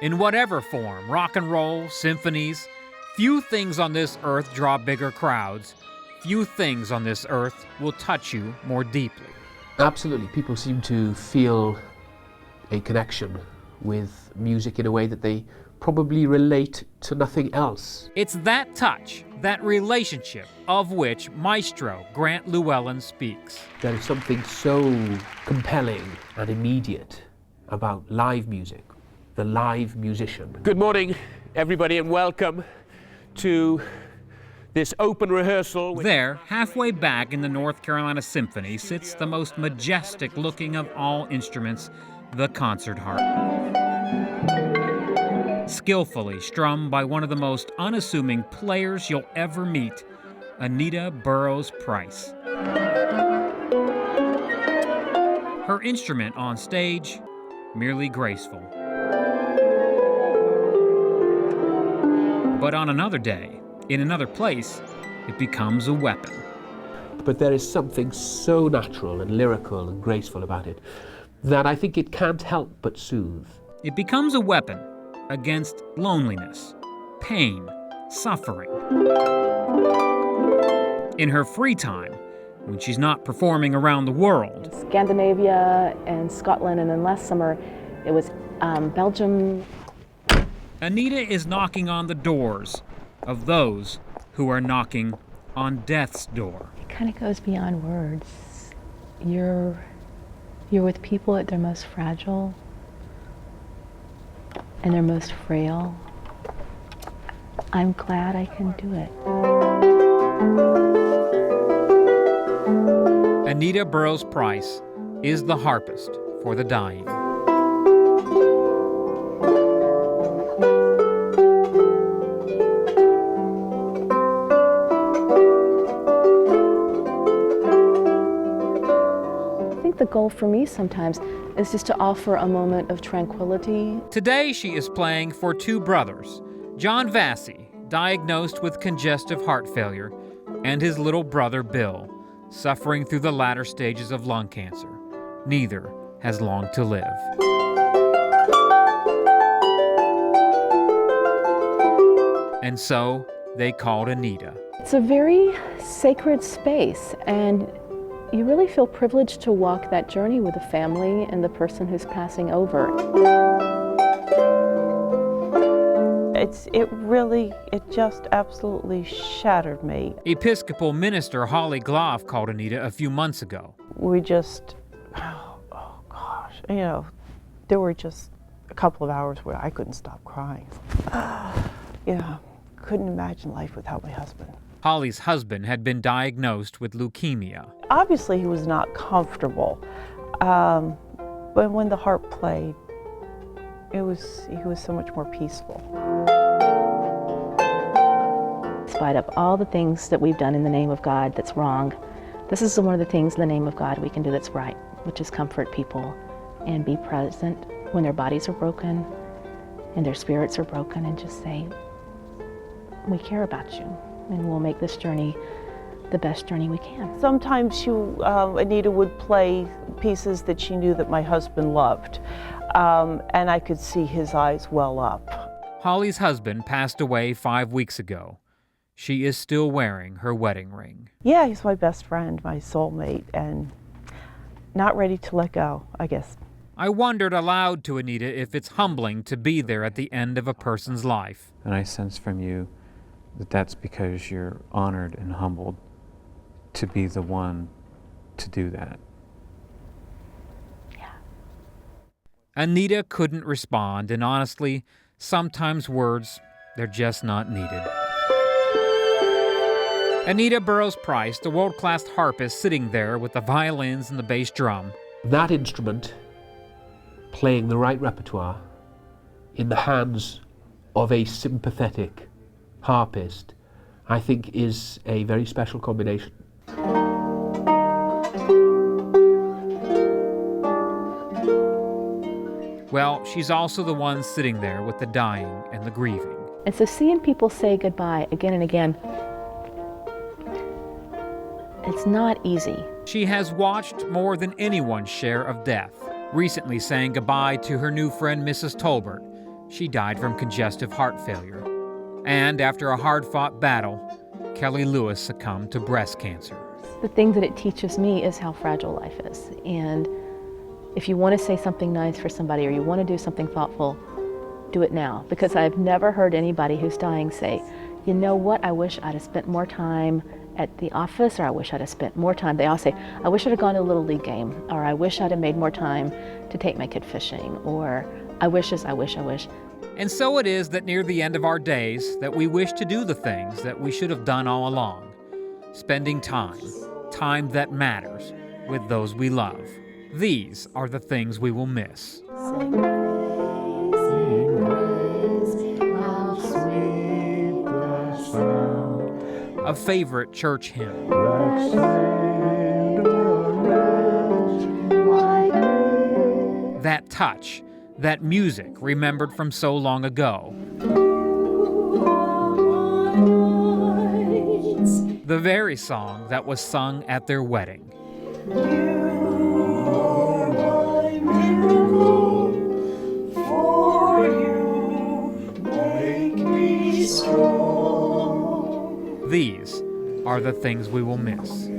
In whatever form, rock and roll, symphonies, few things on this earth draw bigger crowds. Few things on this earth will touch you more deeply. Absolutely. People seem to feel a connection with music in a way that they probably relate to nothing else. It's that touch, that relationship, of which Maestro Grant Llewellyn speaks. There is something so compelling and immediate about live music, the live musician. Good morning, everybody, and welcome to this open rehearsal. There, halfway back in the North Carolina Symphony, sits the most majestic looking of all instruments, the concert harp. Skillfully strummed by one of the most unassuming players you'll ever meet, Anita Burroughs Price. Her instrument on stage, merely graceful. But on another day, in another place, it becomes a weapon. But there is something so natural and lyrical and graceful about it that I think it can't help but soothe. It becomes a weapon against loneliness, pain, suffering. In her free time, when she's not performing around the world, Scandinavia and Scotland, and then last summer it was Belgium. Anita is knocking on the doors of those who are knocking on death's door. It kind of goes beyond words. You're with people at their most fragile and their most frail. I'm glad I can do it. Anita Burroughs Price is the harpist for the dying. The goal for me sometimes is just to offer a moment of tranquility. Today she is playing for two brothers, John Vassy, diagnosed with congestive heart failure, and his little brother Bill, suffering through the latter stages of lung cancer. Neither has long to live. And so they called Anita. It's a very sacred space, and you really feel privileged to walk that journey with the family and the person who's passing over. It just absolutely shattered me. Episcopal minister Holly Gloff called Anita a few months ago. We just, oh gosh, there were just a couple of hours where I couldn't stop crying. Couldn't imagine life without my husband. Holly's husband had been diagnosed with leukemia. Obviously, he was not comfortable, but when the harp played, he was so much more peaceful. Despite of all the things that we've done in the name of God that's wrong, this is one of the things in the name of God we can do that's right, which is comfort people and be present when their bodies are broken and their spirits are broken, and just say, we care about you, and we'll make this journey the best journey we can. Sometimes Anita would play pieces that she knew that my husband loved, and I could see his eyes well up. Holly's husband passed away 5 weeks ago. She is still wearing her wedding ring. Yeah, he's my best friend, my soulmate, and not ready to let go, I guess. I wondered aloud to Anita if it's humbling to be there at the end of a person's life. And I sense from you that that's because you're honored and humbled to be the one to do that. Yeah. Anita couldn't respond, and honestly, sometimes words, they're just not needed. Anita Burroughs Price, the world-class harpist, sitting there with the violins and the bass drum. That instrument, playing the right repertoire, in the hands of a sympathetic harpist, I think is a very special combination. Well, she's also the one sitting there with the dying and the grieving. And so seeing people say goodbye again and again, it's not easy. She has watched more than anyone's share of death, recently saying goodbye to her new friend Mrs. Tolbert. she died from congestive heart failure. And after a hard-fought battle, Kelly Lewis succumbed to breast cancer. The thing that it teaches me is how fragile life is. And if you want to say something nice for somebody or you want to do something thoughtful, do it now. Because I've never heard anybody who's dying say, you know what, I wish I'd have spent more time at the office, or I wish I'd have spent more time. They all say, I wish I'd have gone to a Little League game, or I wish I'd have made more time to take my kid fishing, or I wish. And so it is that near the end of our days that we wish to do the things that we should have done all along. Spending time that matters, with those we love. These are the things we will miss. A favorite church hymn. That touch, that music remembered from so long ago. The very song that was sung at their wedding. These are the things we will miss.